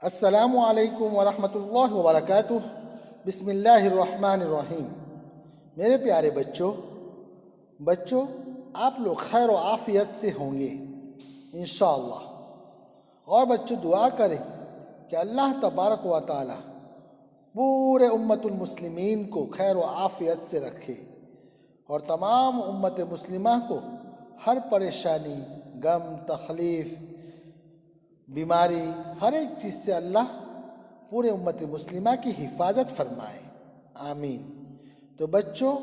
अस्सलामु अलैकुम वरहमतुल्लाहि वबरकातुह। बिस्मिल्लाहिर्रहमानिर्रहीम। मेरे प्यारे बच्चों आप लोग खैर व आफियत से होंगे इंशाअल्लाह। और बच्चों दुआ करें कि अल्लाह तबारक व तआला पूरे उम्मतुल मुस्लिमीन को खैर व आफियत से रखे और तमाम उम्मत मुस्लिमा को हर परेशानी, गम, तकलीफ़, बीमारी, हर एक चीज़ से अल्लाह पूरे उम्मत मुस्लिमा की हिफाजत फरमाए, आमीन। तो बच्चों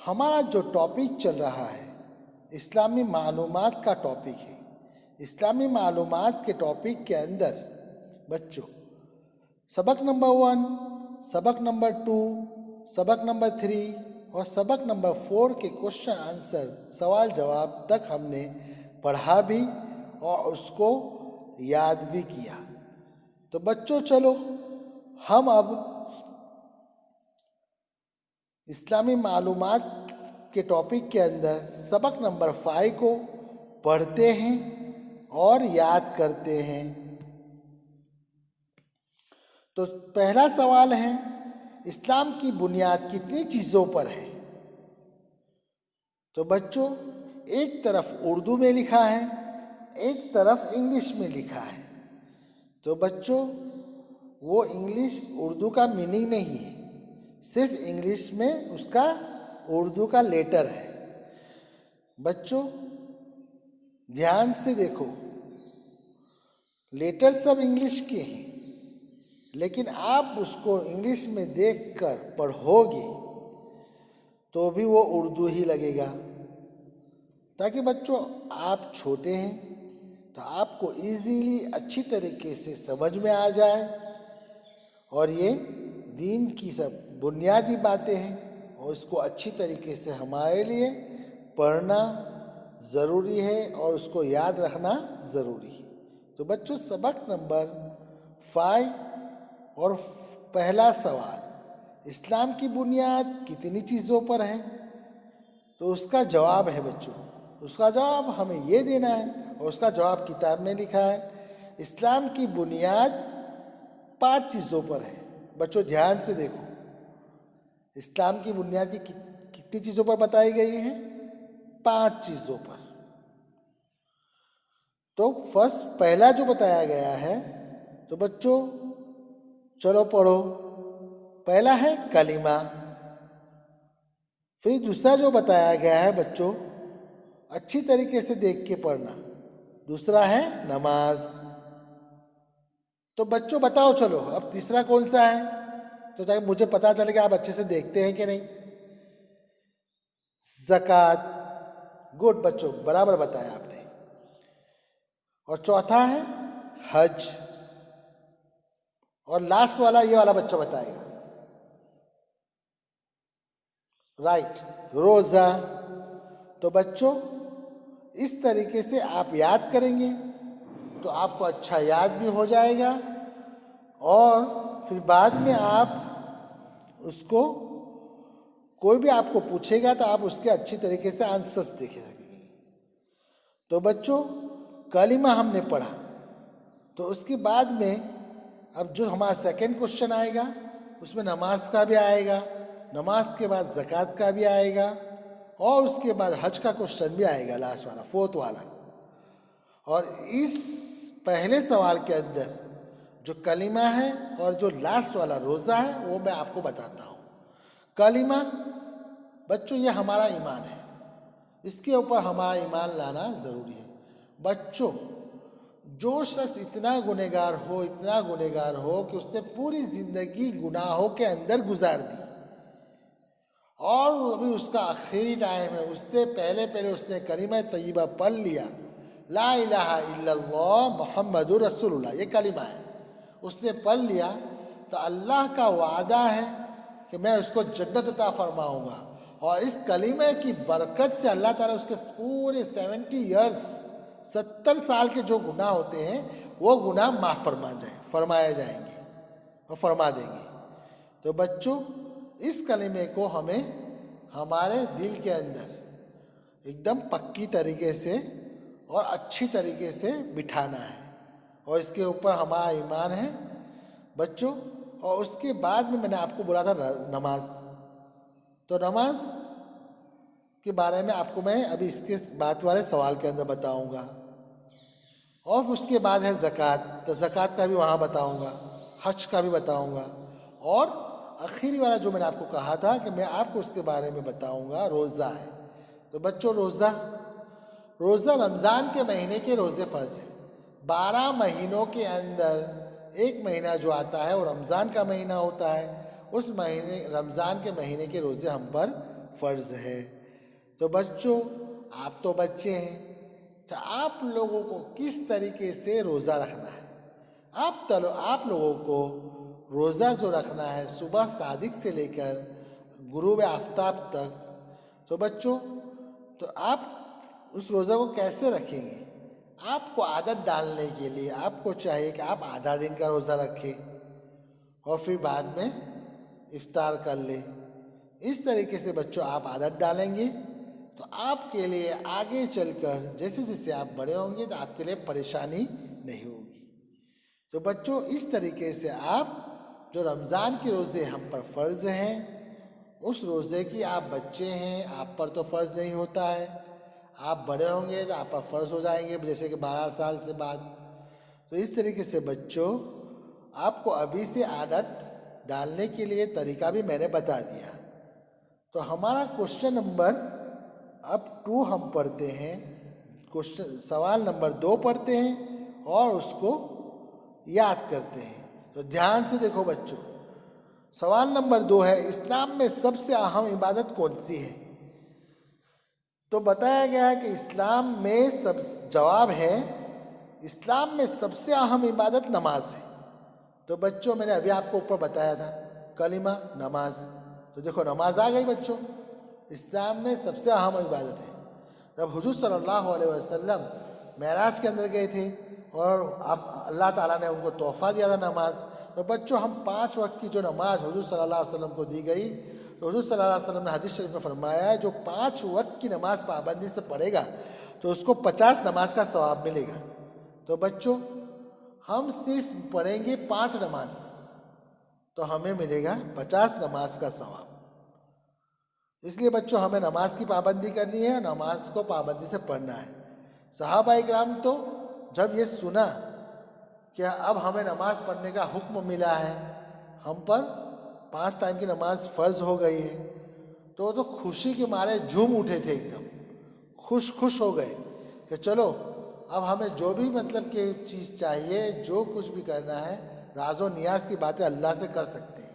हमारा जो टॉपिक चल रहा है इस्लामी मालूमात का टॉपिक है। इस्लामी मालूमात के टॉपिक के अंदर बच्चों सबक नंबर 1, सबक नंबर 2, सबक नंबर 3 और सबक नंबर 4 के क्वेश्चन आंसर, सवाल जवाब तक हमने पढ़ा भी और उसको याद भी किया। तो बच्चों चलो हम अब इस्लामी मालूमात के टॉपिक के अंदर सबक नंबर 5 को पढ़ते हैं और याद करते हैं। तो पहला सवाल है, इस्लाम की बुनियाद कितनी चीज़ों पर है? तो बच्चों एक तरफ उर्दू में लिखा है, एक तरफ इंग्लिश में लिखा है। तो बच्चों वो इंग्लिश उर्दू का मीनिंग नहीं है, सिर्फ इंग्लिश में उसका उर्दू का लेटर है। बच्चों ध्यान से देखो, लेटर सब इंग्लिश के हैं, लेकिन आप उसको इंग्लिश में देखकर पढ़ोगे तो भी वो उर्दू ही लगेगा। ताकि बच्चों आप छोटे हैं तो आपको इजीली अच्छी तरीके से समझ में आ जाए और ये दीन की सब बुनियादी बातें हैं और इसको अच्छी तरीके से हमारे लिए पढ़ना ज़रूरी है और उसको याद रखना ज़रूरी है। तो बच्चों सबक नंबर 5 और पहला सवाल, इस्लाम की बुनियाद कितनी चीज़ों पर है? तो उसका जवाब है बच्चों, उसका जवाब हमें ये देना है और उसका जवाब किताब में लिखा है। इस्लाम की बुनियाद 5 चीज़ों पर है। बच्चों ध्यान से देखो, इस्लाम की बुनियाद की कितनी चीज़ों पर बताई गई है? 5 चीज़ों पर। तो फर्स्ट पहला जो बताया गया है, तो बच्चों चलो पढ़ो। पहला है कलिमा। फिर दूसरा जो बताया गया है बच्चों, अच्छी तरीके से देख के पढ़ना, दूसरा है नमाज। तो बच्चों बताओ चलो अब तीसरा कौन सा है, तो ताकि मुझे पता चले कि आप अच्छे से देखते हैं कि नहीं। ज़कात। गुड बच्चों, बराबर बताया आपने। और चौथा है हज। और लास्ट वाला ये वाला बच्चा बताएगा, राइट, रोज़ा। तो बच्चों इस तरीके से आप याद करेंगे तो आपको अच्छा याद भी हो जाएगा और फिर बाद में आप उसको कोई भी आपको पूछेगा तो आप उसके अच्छी तरीके से आंसर्स देख सकेंगे। तो बच्चों कलिमा हमने पढ़ा, तो उसके बाद में अब जो हमारा सेकंड क्वेश्चन आएगा उसमें नमाज का भी आएगा, नमाज के बाद ज़कात का भी आएगा और उसके बाद हज का क्वेश्चन भी आएगा, लास्ट वाला, फोर्थ वाला। और इस पहले सवाल के अंदर जो कलिमा है और जो लास्ट वाला रोज़ा है वो मैं आपको बताता हूँ। कलिमा बच्चों ये हमारा ईमान है, इसके ऊपर हमारा ईमान लाना ज़रूरी है। बच्चों जो शख्स इतना गुनहगार हो कि उसने पूरी ज़िंदगी गुनाहों के अंदर गुजार दी और अभी उसका आखिरी टाइम है, उससे पहले उसने कलिमा तय्यबा पढ़ लिया, ला इलाहा इल्लल्लाह मुहम्मदुर रसूलुल्लाह, ये कलिमा है, उसने पढ़ लिया, तो अल्लाह का वादा है कि मैं उसको जन्नत अता फरमाऊँगा। और इस कलिमे की बरकत से अल्लाह ताला उसके पूरे 70 ईयर्स, 70 साल के जो गुनाह होते हैं वो गुनाह माफ़ फरमाए जाएंगे और फरमा देंगे। तो बच्चों इस कलिमे को हमें हमारे दिल के अंदर एकदम पक्की तरीके से और अच्छी तरीके से बिठाना है और इसके ऊपर हमारा ईमान है बच्चों। और उसके बाद में मैंने आपको बोला था नमाज, तो नमाज के बारे में आपको मैं अभी इसके बाद वाले सवाल के अंदर बताऊंगा। और उसके बाद है ज़कात, तो ज़कात का भी वहाँ बताऊंगा, हज का भी बताऊंगा। और आखिरी वाला जो मैंने आपको कहा था कि मैं आपको उसके बारे में बताऊंगा, रोज़ा है। तो बच्चों रोज़ा रमज़ान के महीने के रोज़े फ़र्ज है। 12 महीनों के अंदर एक महीना जो आता है वो रमज़ान का महीना होता है। उस महीने रमज़ान के महीने के रोज़े हम पर फ़र्ज है। तो बच्चों आप तो बच्चे हैं, तो आप लोगों को किस तरीके से रोज़ा रखना है, आप लोगों को रोज़ा जो रखना है सुबह सादिक से लेकर गुरूब आफ्ताब तक। तो बच्चों तो आप उस रोज़ा को कैसे रखेंगे, आपको आदत डालने के लिए आपको चाहिए कि आप आधा दिन का रोज़ा रखें और फिर बाद में इफ्तार कर लें। इस तरीके से बच्चों आप आदत डालेंगे तो आपके लिए आगे चलकर जैसे जैसे आप बड़े होंगे तो आपके लिए परेशानी नहीं होगी। तो बच्चों इस तरीके से आप जो रमज़ान के रोज़े हम पर फ़र्ज़ हैं, उस रोज़े की आप बच्चे हैं, आप पर तो फ़र्ज़ नहीं होता है, आप बड़े होंगे तो आप पर फ़र्ज़ हो जाएंगे, जैसे कि 12 साल से बाद। तो इस तरीके से बच्चों आपको अभी से आदत डालने के लिए तरीका भी मैंने बता दिया। तो हमारा क्वेश्चन नंबर अब 2 हम पढ़ते हैं, सवाल नंबर 2 पढ़ते हैं और उसको याद करते हैं। तो ध्यान से देखो बच्चों, सवाल नंबर 2 है, इस्लाम में सबसे अहम इबादत कौन सी है? तो बताया गया है कि जवाब है इस्लाम में सबसे अहम इबादत नमाज है। तो बच्चों मैंने अभी आपको ऊपर बताया था कलिमा नमाज, तो देखो नमाज आ गई बच्चों, इस्लाम में सबसे अहम इबादत है। जब हुजूर सल्लल्लाहु अलैहि वसल्लम मेराज के अंदर गए थे और अब अल्लाह ताला ने उनको तोहफा दिया था नमाज, तो बच्चों हम 5 वक्त की जो नमाज हुजूर सल्लल्लाहु अलैहि वसल्लम को दी गई, तो हुजूर सल्लल्लाहु अलैहि वसल्लम ने हदीस शरीफ में फरमाया है जो 5 वक्त की नमाज पाबंदी से पढ़ेगा तो उसको 50 नमाज का सवाब मिलेगा। तो बच्चों हम सिर्फ पढ़ेंगे 5 नमाज तो हमें मिलेगा 50 नमाज का सवाब। इसलिए बच्चों हमें नमाज की पाबंदी करनी है, नमाज को पाबंदी से पढ़ना है। सहाबा इकराम तो जब ये सुना कि अब हमें नमाज पढ़ने का हुक्म मिला है, हम पर 5 टाइम की नमाज फ़र्ज हो गई है, तो खुशी के मारे झूम उठे थे, एकदम खुश हो गए कि चलो अब हमें जो भी मतलब कि चीज़ चाहिए, जो कुछ भी करना है, राज़ो नियाज की बातें अल्लाह से कर सकते हैं।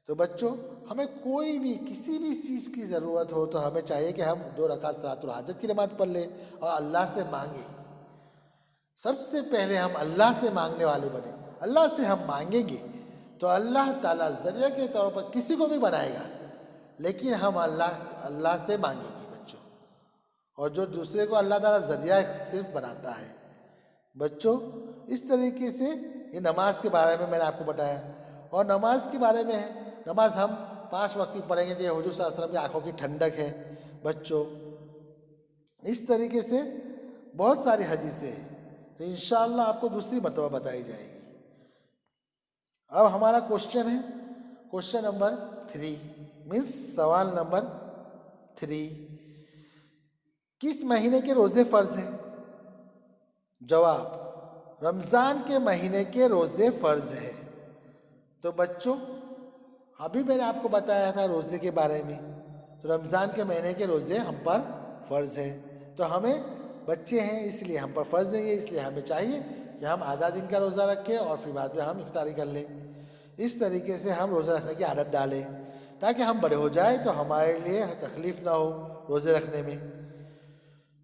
तो बच्चों हमें कोई भी किसी भी चीज़ की ज़रूरत हो तो हमें चाहिए कि हम 2 रकात सलातुल हाजत की नमाज़ पढ़ लें और अल्लाह से मांगे। सबसे पहले हम अल्लाह से मांगने वाले बने। अल्लाह से हम मांगेंगे तो अल्लाह ताला ज़रिया के तौर पर किसी को भी बनाएगा, लेकिन हम अल्लाह से मांगेंगे बच्चों। और जो दूसरे को अल्लाह ताला ज़रिया सिर्फ बनाता है। बच्चों इस तरीके से ये नमाज के बारे में मैंने आपको बताया। और नमाज के बारे में है, नमाज हम 5 वक्त की पढ़ेंगे तो ये हुजूर सल्लल्लाहु अलैहि वसल्लम की आंखों की ठंडक है बच्चों। इस तरीके से बहुत सारी हदीसें हैं, तो इंशाअल्लाह आपको दूसरी मरतबा बताई जाएगी। अब हमारा क्वेश्चन है, क्वेश्चन नंबर 3 मीन्स सवाल नंबर 3, किस महीने के रोज़े फ़र्ज हैं? जवाब, रमज़ान के महीने के रोज़े फ़र्ज है। तो बच्चों अभी मैंने आपको बताया था रोज़े के बारे में, तो रमज़ान के महीने के रोज़े हम पर फ़र्ज है। तो हमें बच्चे हैं इसलिए हम पर फ़र्ज नहीं है, इसलिए हमें चाहिए कि हम आधा दिन का रोज़ा रखें और फिर बाद में हम इफ्तारी कर लें। इस तरीके से हम रोज़ा रखने की आदत डालें ताकि हम बड़े हो जाए तो हमारे लिए तकलीफ़ ना हो रोज़े रखने में।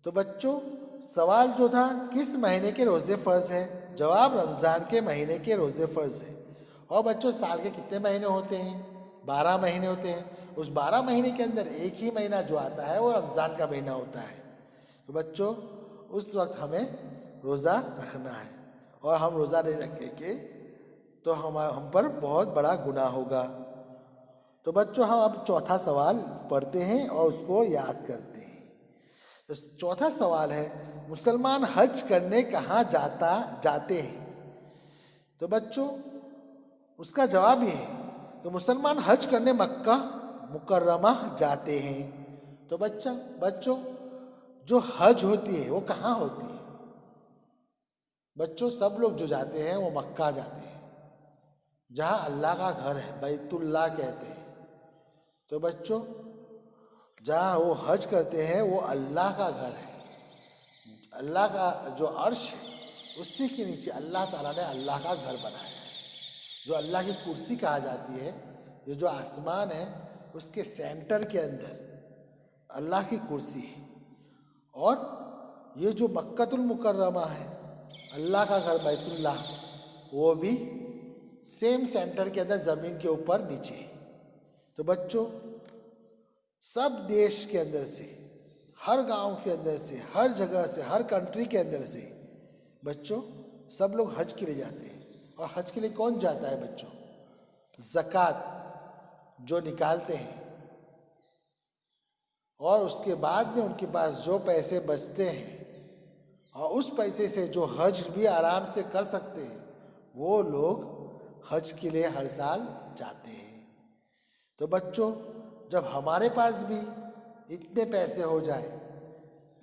तो बच्चों सवाल जो था किस महीने के रोज़े फ़र्ज हैं, जवाब रमज़ान के महीने के रोज़े फ़र्ज हैं। और बच्चों साल के कितने महीने होते हैं? 12 महीने होते हैं। उस 12 महीने के अंदर एक ही महीना जो आता है वो रमज़ान का महीना होता है। तो बच्चों उस वक्त हमें रोज़ा रखना है, और हम रोज़ा नहीं रखेंगे तो हम पर बहुत बड़ा गुनाह होगा। तो बच्चों हम अब चौथा सवाल पढ़ते हैं और उसको याद करते हैं। तो चौथा सवाल है, मुसलमान हज करने कहाँ जाते हैं? तो बच्चों उसका जवाब ये है कि मुसलमान हज करने मक्का मुकर्रमा जाते हैं। तो बच्चों जो हज होती है वो कहाँ होती है? बच्चों सब लोग जो जाते हैं वो मक्का जाते हैं, जहाँ अल्लाह का घर है, बैतुल्लाह कहते हैं। तो बच्चों जहाँ वो हज करते हैं वो अल्लाह का घर है। अल्लाह का जो अर्श है उसी के नीचे अल्लाह ताला ने अल्लाह का घर बनाया है, जो अल्लाह की कुर्सी कहा जाती है। ये जो आसमान है उसके सेंटर के अंदर अल्लाह की कुर्सी है। और ये जो मक्कतुल मुकर्रमा है, अल्लाह का घर बैतुल्लाह, वो भी सेम सेंटर के अंदर ज़मीन के ऊपर नीचे। तो बच्चों सब देश के अंदर से, हर गांव के अंदर से, हर जगह से, हर कंट्री के अंदर से बच्चों सब लोग हज के लिए जाते हैं। और हज के लिए कौन जाता है बच्चों? ज़कात जो निकालते हैं, और उसके बाद में उनके पास जो पैसे बचते हैं और उस पैसे से जो हज भी आराम से कर सकते हैं, वो लोग हज के लिए हर साल जाते हैं। तो बच्चों जब हमारे पास भी इतने पैसे हो जाए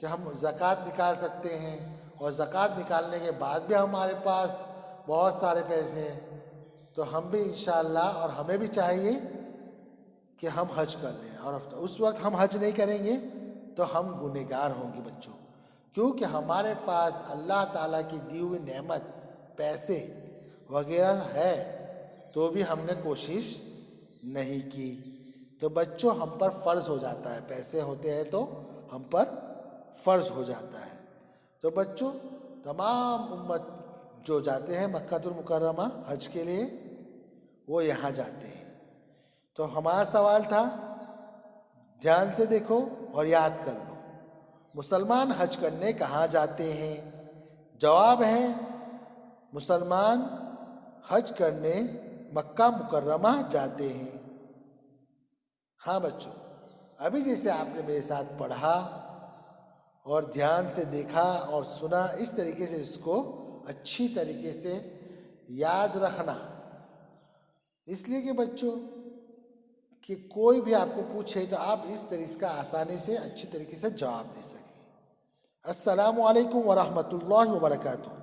कि हम ज़कात निकाल सकते हैं, और ज़कात निकालने के बाद भी हमारे पास बहुत सारे पैसे हैं, तो हम भी इंशाअल्लाह, और हमें भी चाहिए कि हम हज कर लें। और उस वक्त हम हज नहीं करेंगे तो हम गुनहगार होंगे बच्चों, क्योंकि हमारे पास अल्लाह ताला की दी हुई नेमत पैसे वगैरह है, तो भी हमने कोशिश नहीं की। तो बच्चों हम पर फ़र्ज़ हो जाता है, पैसे होते हैं तो हम पर फ़र्ज़ हो जाता है। तो बच्चों तमाम उम्मत जो जाते हैं मक्कातुल मुकर्रमा हज के लिए, वो यहाँ जाते हैं। तो हमारा सवाल था, ध्यान से देखो और याद कर लो, मुसलमान हज करने कहाँ जाते हैं? जवाब है मुसलमान हज करने मक्का मुकर्रमा जाते हैं। हाँ बच्चों, अभी जैसे आपने मेरे साथ पढ़ा और ध्यान से देखा और सुना, इस तरीके से इसको अच्छी तरीके से याद रखना, इसलिए कि बच्चों कि कोई भी आपको पूछे तो आप इस तरीके का आसानी से अच्छी तरीके से जवाब दे सकें। अस्सलामु अलैकुम वरहमतुल्लाहि वबरकातुहू।